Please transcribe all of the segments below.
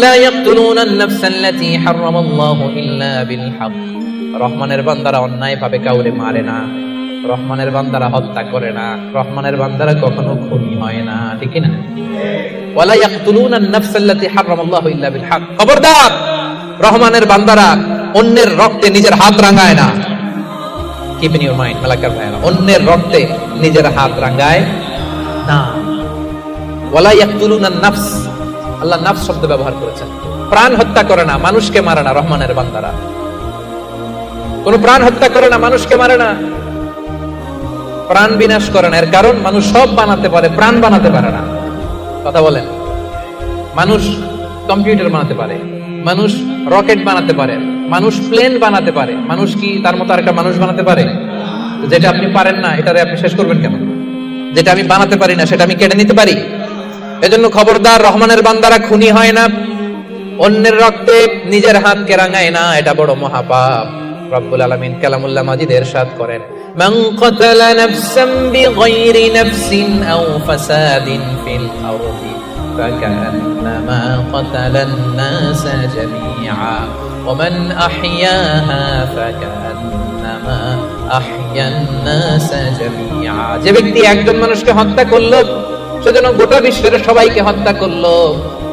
ওয়ালা ইয়াকতুলুনান নাফসাল্লাতী হারামাল্লাহু ইল্লা বিল হক। রহমানের বান্দারা অন্যায় ভাবে কাউরে মারে না, রহমানের বান্দারা হত্যা করে না, রহমানের বান্দারা কখনো খুনি হয় না, ঠিক না? ওয়ালা ইয়াকতুলুনান নাফসাল্লাতী হারামাল্লাহু ইল্লা বিল হক। খবরদার, রহমানের বান্দারা অন্যের রক্তে নিজের হাত রাঙায় না। Keep in your mind Malakar ভাইরা, অন্যের রক্তে নিজের হাত রাঙায় না। ওয়ালা ইয়াকতুলুনান নাফস, আল্লাহ নাফস শব্দ ব্যবহার করেছেন। প্রাণ হত্যা করে না, মানুষকে মারে না রহমানের বান্দারা। কোন প্রাণ হত্যা করে না, মানুষকে মারে না, প্রাণ বিনাশ করে না। এর কারণ মানুষ সব বানাতে পারে, প্রাণ বানাতে পারে না। কথা বলেন, মানুষ কম্পিউটার বানাতে পারে, মানুষ রকেট বানাতে পারে, মানুষ প্লেন বানাতে পারে। মানুষ কি তার মতো আরেকটা মানুষ বানাতে পারে? যেটা আপনি পারেন না এটারে আপনি শেষ করবেন কেন? যেটা আমি বানাতে পারি না সেটা আমি কেটে নিতে পারি? এজন্য খবরদার, রহমানের বান্দারা খুনি হয় না, অন্যের রক্তে নিজের হাতকে রাঙায় না, এটা বড় মহাপাপ। রব্বুল আলামিন কালামুল্লাহ মাজিদে ইরশাদ করেন, মান কাতালা নাফসান বিগাইরি নাফসিন আও ফাসাদিন ফিল আরদি ফাকান্নামা কাতালান নাসা জামিআ ওয়া মান আহইয়াহা ফাকান্নামা আহইয়ান নাসা জামিআ। যে ব্যক্তি একজন মানুষকে হত্যা করলো সেজন্য গোটা বিশ্বের সবাইকে হত্যা করলো,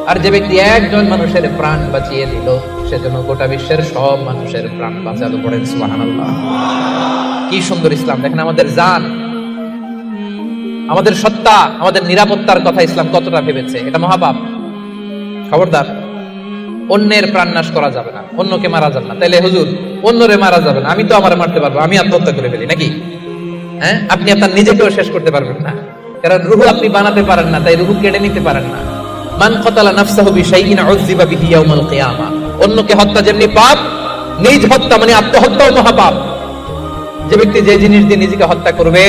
আর যে ব্যক্তি একজন মানুষের প্রাণ বাঁচিয়ে দিল সেজন্য গোটা বিশ্বের সব মানুষের প্রাণ বাঁচালো। পড়েন সুবহানাল্লাহ। কি সুন্দর ইসলাম! দেখেন, আমাদের জান, আমাদের সত্তা, আমাদের নিরাপত্তার কথা ইসলাম কতটা ভেবেছে। এটা মহাপাপ। খবরদার, অন্যের প্রাণ নাশ করা যাবে না, অন্যকে মারা যাবে না। তাইলে হুজুর, অন্যরে মারা যাবে না, আমি তো আমার মারতে পারবো, আমি আত্মহত্যা করে ফেলি নাকি? হ্যাঁ, আপনি আপনার নিজেকেও শেষ করতে পারবেন না, কারণ রূহ আপনি বানাতে পারেন না, তাই রূহ কেড়ে নিতে পারেন না। মান কাতালা নাফসাহু বিশাইইন উযযিবা বিহি ইয়াউমাল কিয়ামা। অন্যকে হত্যা যেমনি পাপ, নিজ হত্যা মানে আত্মহত্যাও মহাপাপ। যে ব্যক্তি যে জিনিস দিয়ে নিজেকে হত্যা করবে,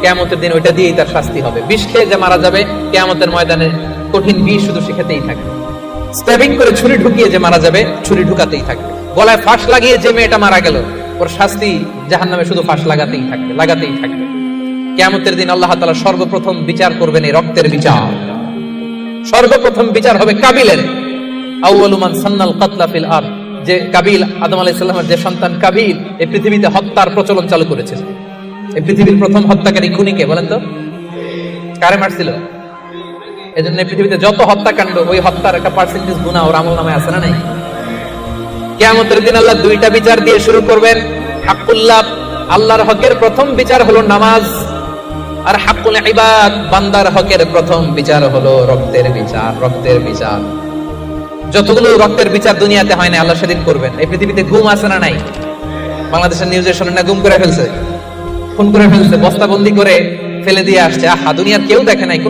কিয়ামতের দিন ওইটা দিয়েই তার শাস্তি হবে। বিষ খেয়ে যে মারা যাবে, কিয়ামতের ময়দানে কঠিন বিষ শুধু সে খেতেই থাকবে। স্ট্যাবিং করে ছুরি ঢুকিয়ে যে মারা যাবে, ছুরি ঢুকাতেই থাকবে। গলায় ফাঁস লাগিয়ে যে মেয়েটা মারা গেল, ওর শাস্তি জাহান্নামে শুধু ফাঁস লাগাতেই থাকবে, লাগাতেই থাকবে। কিয়ামতের দিন আল্লাহ তাআলা সর্বপ্রথম বিচার করবেন এই রক্তের বিচার। সর্বপ্রথম বিচার হবে কাবিলের। আউয়ালু মান সান্নাল কাতলা ফিল আরদ। যে কাবিল, আদম আলাইহিস সালামের যে সন্তান কাবিল, এই পৃথিবীতে হত্যার প্রচলন চালু করেছে। এই পৃথিবীর প্রথম হত্যাকারী খুনি কে বলেন তো? কারে মারছিল? এজন্য এই পৃথিবীতে যত হত্যাকাণ্ড, ওই হত্যার একটা পার্সেন্টেজ গুনাহ ওর আমলনামায় আছে না নাই? কিয়ামতের দিন আল্লাহ দুইটা বিচার দিয়ে শুরু করবেন। হাক্কুল্লাহ, আল্লাহর হকের প্রথম বিচার হলো নামাজ, আর হাক্কুল ইবাদ, বান্দার হকের প্রথম বিচার হলো রক্তের বিচার। রক্তের বিচার, যতগুলো রক্তের বিচার দুনিয়াতে হয় না, আল্লাহ সেদিন করবেন। এই পৃথিবীতে গুম আছে না নাই? বাংলাদেশের নিউজে শোনেন না, গুম করে ফেলছে, খুন করে ফেলছে, বস্তাবন্দি করে ফেলে দিয়ে আসছে। আহা, দুনিয়ার কেউ দেখে নাই।